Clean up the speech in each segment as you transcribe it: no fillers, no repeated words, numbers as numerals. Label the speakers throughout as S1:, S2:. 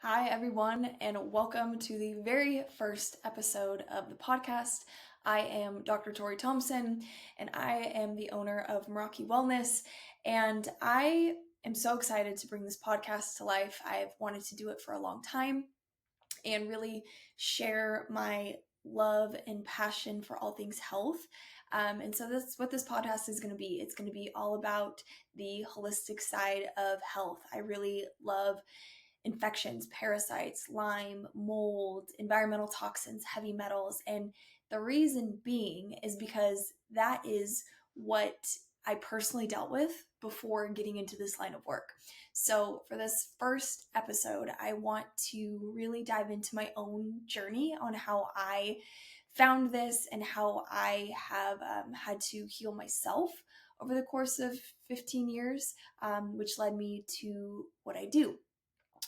S1: Hi, everyone, and welcome to the very first episode of the podcast. I am Dr. Torrie Thompson, and I am the owner of Meraki Wellness, and I am so excited to bring this podcast to life. I've wanted to do it for a long time and really share my love and passion for all things health. And so that's what this podcast is going to be. It's going to be all about the holistic side of health. I really love infections, parasites, Lyme, mold, environmental toxins, heavy metals. And the reason being is because that is what I personally dealt with before getting into this line of work. So for this first episode, I want to really dive into my own journey on how I found this and how I have had to heal myself over the course of 15 years, which led me to what I do.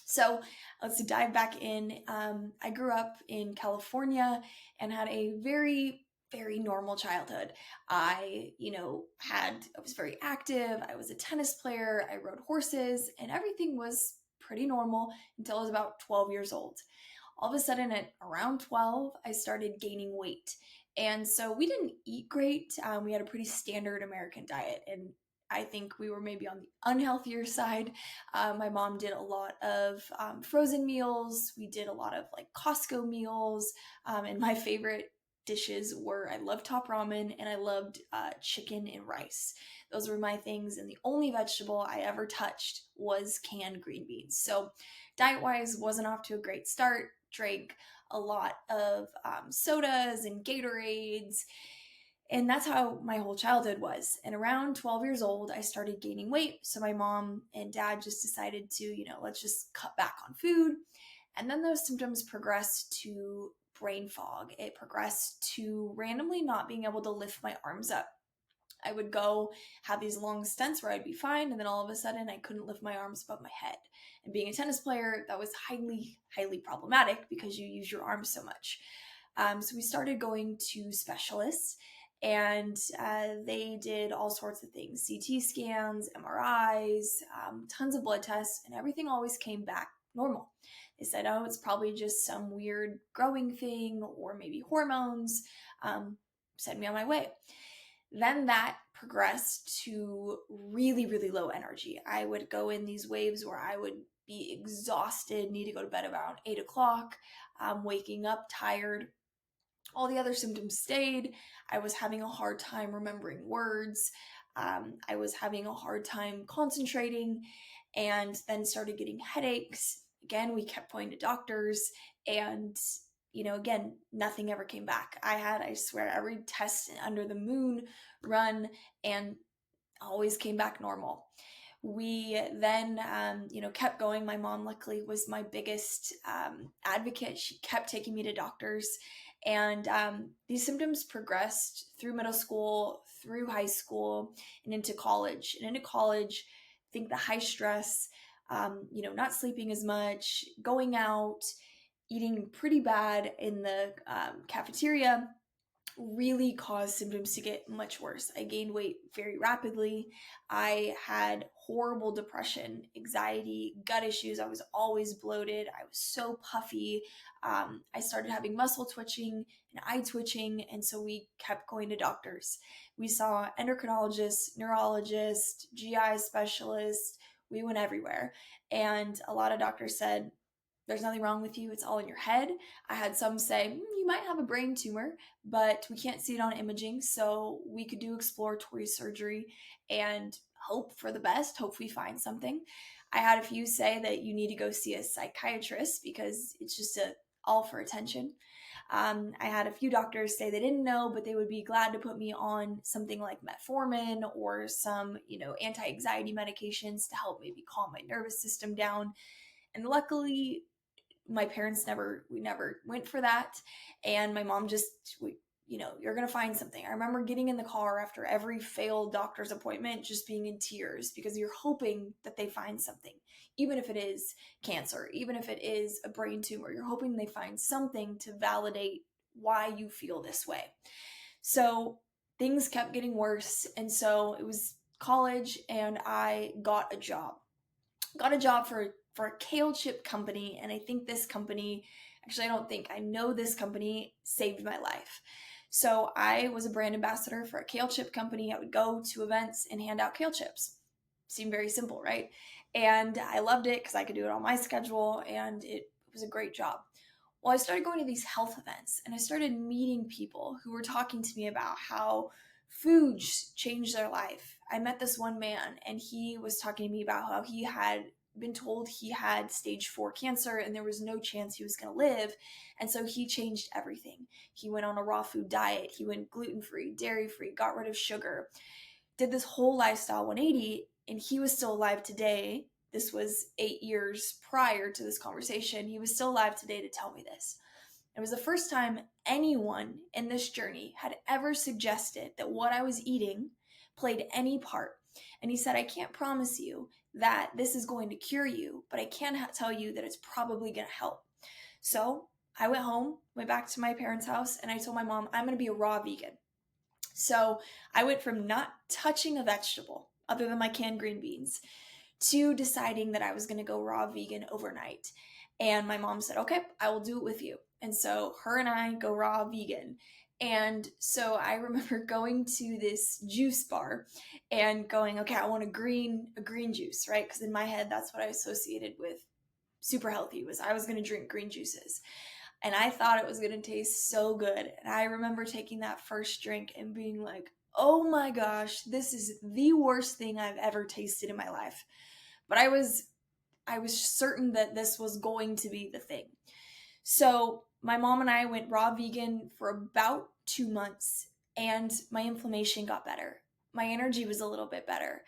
S1: So let's dive back in. I grew up in California and had a very normal childhood. I was very active. I was a tennis player. I rode horses, and everything was pretty normal until I was about 12 years old. All of a sudden, at around 12, I started gaining weight. And so we didn't eat great. We had a pretty standard American diet, and I think we were maybe on the unhealthier side. My mom did a lot of frozen meals. We did a lot of like Costco meals. And my favorite dishes were I loved top ramen and I loved chicken and rice. Those were my things. And the only vegetable I ever touched was canned green beans. So diet wise, wasn't off to a great start. Drank a lot of sodas and Gatorades. And that's how my whole childhood was. And around 12 years old, I started gaining weight. So my mom and dad just decided to, let's just cut back on food. And then those symptoms progressed to brain fog. It progressed to randomly not being able to lift my arms up. I would go have these long stints where I'd be fine, and then all of a sudden I couldn't lift my arms above my head. And being a tennis player, that was highly problematic because you use your arms so much. So we started going to specialists, and they did all sorts of things: CT scans, MRIs, tons of blood tests, and everything always came back normal. They said, oh, it's probably just some weird growing thing or maybe hormones. Send me on my way. Then that progressed to really low energy. I would go in these waves where I would be exhausted, need to go to bed around 8 o'clock, waking up tired. All the other symptoms stayed. I was having a hard time remembering words. I was having a hard time concentrating, and then started getting headaches. Again, we kept going to doctors, and again, nothing ever came back. I swear, every test under the moon run, and always came back normal. We then, kept going. My mom, luckily, was my biggest advocate. She kept taking me to doctors. And these symptoms progressed through middle school, through high school, and into college. And into college, I think the high stress, not sleeping as much, going out, eating pretty bad in the cafeteria really caused symptoms to get much worse. I gained weight very rapidly. I had horrible depression, anxiety, gut issues. I was always bloated. I was so puffy. I started having muscle twitching and eye twitching. And so we kept going to doctors. We saw endocrinologists, neurologists, GI specialists. We went everywhere. And a lot of doctors said, there's nothing wrong with you. It's all in your head. I had some say, you might have a brain tumor, but we can't see it on imaging. So we could do exploratory surgery and hope for the best, hope we find something. I had a few say that you need to go see a psychiatrist because it's just all for attention. I had a few doctors say they didn't know, but they would be glad to put me on something like metformin or some, anti-anxiety medications to help maybe calm my nervous system down. And luckily, my parents never went for that. And my mom just, you're going to find something. I remember getting in the car after every failed doctor's appointment, just being in tears because you're hoping that they find something. Even if it is cancer, even if it is a brain tumor, you're hoping they find something to validate why you feel this way. So things kept getting worse. And so it was college, and I got a job for for a kale chip company. And I think this company, actually, I know this company saved my life. So I was a brand ambassador for a kale chip company. I would go to events and hand out kale chips. Seemed very simple, right? And I loved it because I could do it on my schedule, and it was a great job. Well, I started going to these health events, and I started meeting people who were talking to me about how foods changed their life. I met this one man, and he was talking to me about how he had been told he had stage 4 cancer and there was no chance he was going to live. And so he changed everything. He went on a raw food diet. He went gluten-free, dairy-free, got rid of sugar, did this whole lifestyle 180, and he was still alive today. This was 8 years prior to this conversation. He was still alive today to tell me this. It was the first time anyone in this journey had ever suggested that what I was eating played any part. And he said, I can't promise you that this is going to cure you, but I can tell you that it's probably going to help. So I went home, went back to my parents' house, and I told my mom, I'm going to be a raw vegan. So I went from not touching a vegetable other than my canned green beans to deciding that I was going to go raw vegan overnight. And my mom said, okay, I will do it with you. And so her and I go raw vegan. And so I remember going to this juice bar and going, okay, I want a green juice, right? Because in my head, that's what I associated with super healthy, was I was going to drink green juices. And I thought it was going to taste so good. And I remember taking that first drink and being like, oh my gosh, this is the worst thing I've ever tasted in my life. But I was certain that this was going to be the thing. So my mom and I went raw vegan for about 2 months, and my inflammation got better. My energy was a little bit better.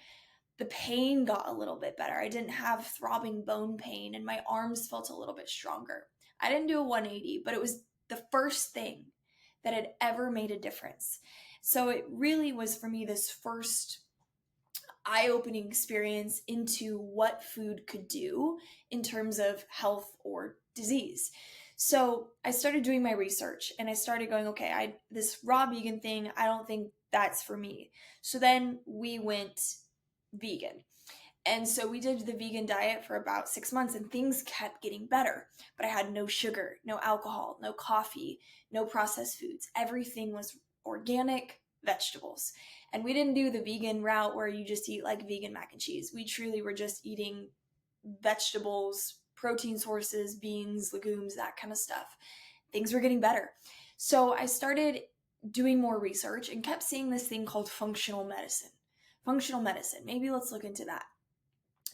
S1: The pain got a little bit better. I didn't have throbbing bone pain, and my arms felt a little bit stronger. I didn't do a 180, but it was the first thing that had ever made a difference. So it really was, for me, this first eye-opening experience into what food could do in terms of health or disease. So I started doing my research, and I started going, okay, this raw vegan thing, I don't think that's for me. So then we went vegan. And so we did the vegan diet for about 6 months, and things kept getting better. But I had no sugar, no alcohol, no coffee, no processed foods. Everything was organic vegetables. And we didn't do the vegan route where you just eat like vegan mac and cheese. We truly were just eating vegetables, protein sources, beans, legumes, that kind of stuff. Things were getting better. So I started doing more research and kept seeing this thing called functional medicine. Functional medicine, maybe let's look into that.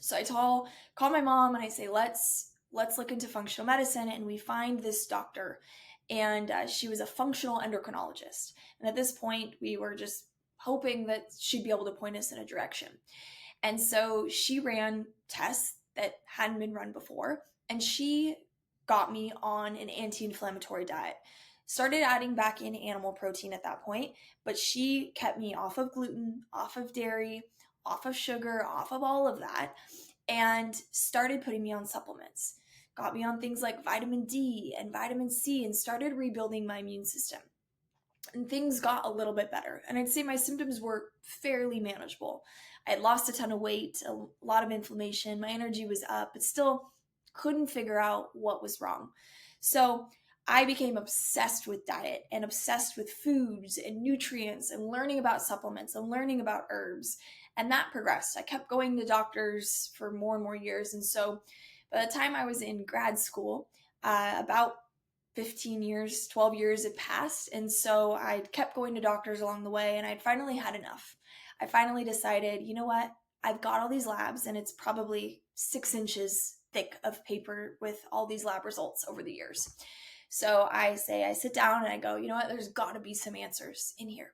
S1: So I call my mom and I say, let's look into functional medicine. And we find this doctor, and she was a functional endocrinologist. And at this point, we were just hoping that she'd be able to point us in a direction. And so she ran tests that hadn't been run before, and she got me on an anti-inflammatory diet. Started adding back in animal protein at that point, but she kept me off of gluten, off of dairy, off of sugar, off of all of that, and started putting me on supplements. Got me on things like vitamin D and vitamin C, and started rebuilding my immune system. And things got a little bit better. And I'd say my symptoms were fairly manageable. I had lost a ton of weight, a lot of inflammation, my energy was up, but still couldn't figure out what was wrong. So I became obsessed with diet and obsessed with foods and nutrients and learning about supplements and learning about herbs. And that progressed. I kept going to doctors for more and more years. And so by the time I was in grad school, about 15 years, 12 years had passed. And so I kept going to doctors along the way, and I'd finally had enough. I finally decided, you know what? I've got all these labs, and it's probably 6 inches thick of paper with all these lab results over the years. So I sit down and I go, you know what? There's got to be some answers in here.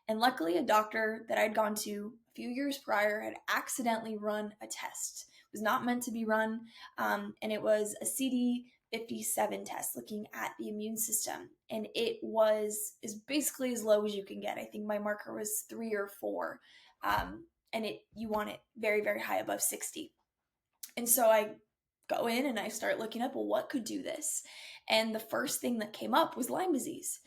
S1: And luckily, a doctor that I'd gone to a few years prior had accidentally run a test. It was not meant to be run, and it was a CD57 test looking at the immune system, and it was basically as low as you can get. I think my marker was 3 or 4, and you want it very, very high, above 60. And so I go in and I start looking up, well, what could do this? And the first thing that came up was Lyme disease.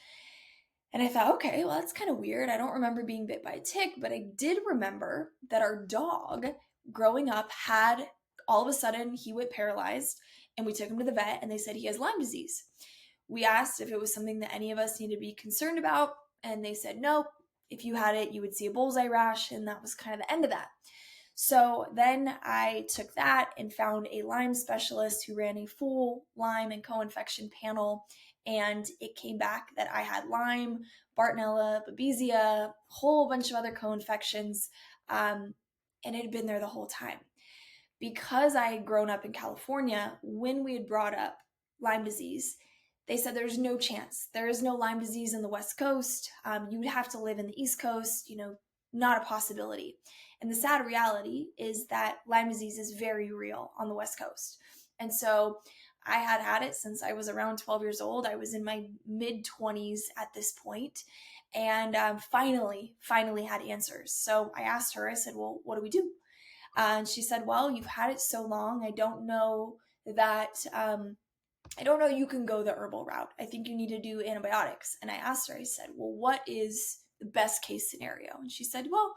S1: And I thought, okay, well, that's kind of weird. I don't remember being bit by a tick, but I did remember that our dog growing up had all of a sudden he went paralyzed, and we took him to the vet and they said he has Lyme disease. We asked if it was something that any of us needed to be concerned about, and they said no. If you had it, you would see a bullseye rash, and that was kind of the end of that. So then I took that and found a Lyme specialist who ran a full Lyme and co-infection panel, and it came back that I had Lyme, Bartonella, Babesia, a whole bunch of other co-infections, and it had been there the whole time. Because I had grown up in California, when we had brought up Lyme disease, they said there's no chance. There is no Lyme disease in the West Coast. You would have to live in the East Coast, not a possibility. And the sad reality is that Lyme disease is very real on the West Coast. And so I had had it since I was around 12 years old. I was in my mid-20s at this point, and finally had answers. So I asked her, I said, well, what do we do? And she said, well, you've had it so long. I don't know you can go the herbal route. I think you need to do antibiotics. And I asked her, I said, well, what is the best case scenario? And she said, well,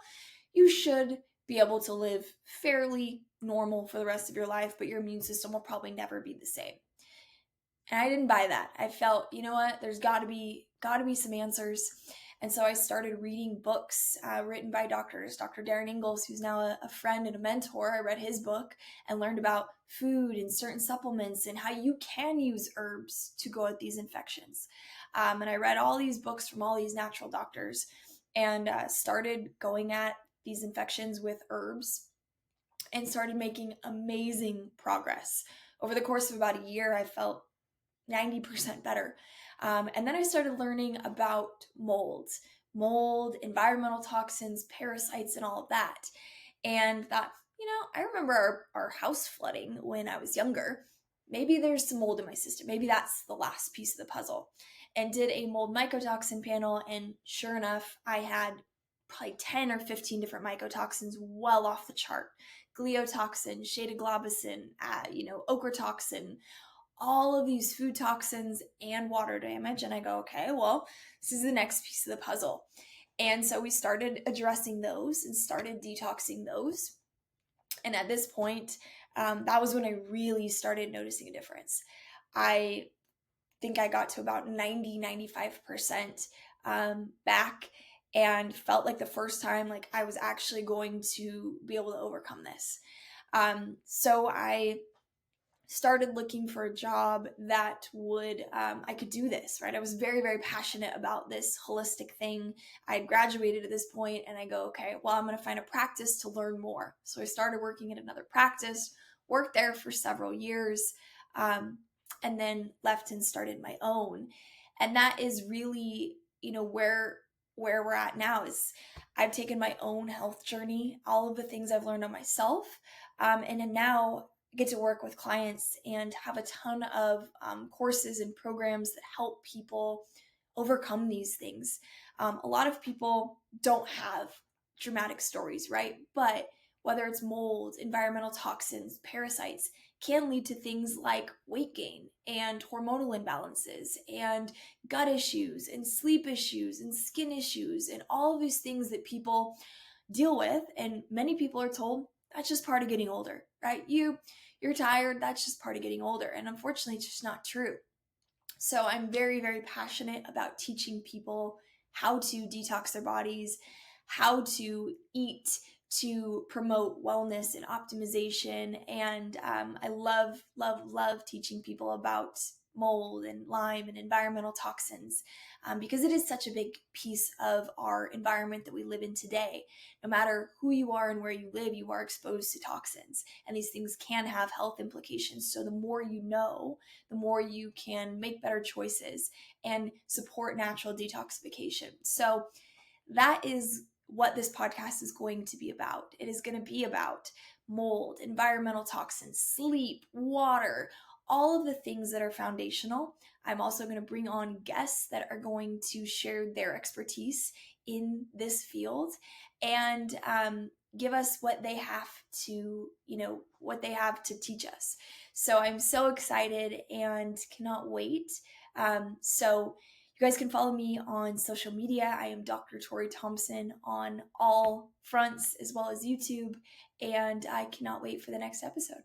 S1: you should be able to live fairly normal for the rest of your life, but your immune system will probably never be the same. And I didn't buy that. I felt, you know what, there's got to be some answers. And so I started reading books written by doctors. Dr. Darren Ingalls, who's now a friend and a mentor, I read his book and learned about food and certain supplements and how you can use herbs to go at these infections. And I read all these books from all these natural doctors and started going at these infections with herbs and started making amazing progress. Over the course of about a year, I felt 90% better. And then I started learning about mold, environmental toxins, parasites, and all of that. And thought, I remember our house flooding when I was younger. Maybe there's some mold in my system. Maybe that's the last piece of the puzzle. And did a mold mycotoxin panel. And sure enough, I had probably 10 or 15 different mycotoxins well off the chart. Gliotoxin, shada globicin, ochratoxin, all of these food toxins and water damage. And I go, okay, well, this is the next piece of the puzzle. And so we started addressing those and started detoxing those. And at this point, that was when I really started noticing a difference. I think I got to about 95% back and felt like the first time like I was actually going to be able to overcome this. So I started looking for a job that would, I could do this, right? I was very, very passionate about this holistic thing. I had graduated at this point and I go, okay, well, I'm going to find a practice to learn more. So I started working at another practice, worked there for several years, and then left and started my own. And that is really, where we're at now is I've taken my own health journey, all of the things I've learned on myself, and then now get to work with clients and have a ton of courses and programs that help people overcome these things. A lot of people don't have dramatic stories, right? But whether it's mold, environmental toxins, parasites, can lead to things like weight gain and hormonal imbalances and gut issues and sleep issues and skin issues and all of these things that people deal with. And many people are told that's just part of getting older, right? You're tired, that's just part of getting older. And unfortunately, it's just not true. So I'm very, very passionate about teaching people how to detox their bodies, how to eat to promote wellness and optimization. And I love, love, love teaching people about mold and Lyme and environmental toxins because it is such a big piece of our environment that we live in today. No matter who you are and where you live, you are exposed to toxins, and these things can have health implications. So the more you know, the more you can make better choices and support natural detoxification. So that is what this podcast is going to be about. It is going to be about mold, environmental toxins, sleep, water, all of the things that are foundational. I'm also going to bring on guests that are going to share their expertise in this field and give us what they have to, teach us. So I'm so excited and cannot wait. So you guys can follow me on social media. I am Dr. Torrie Thompson on all fronts as well as YouTube, and I cannot wait for the next episode.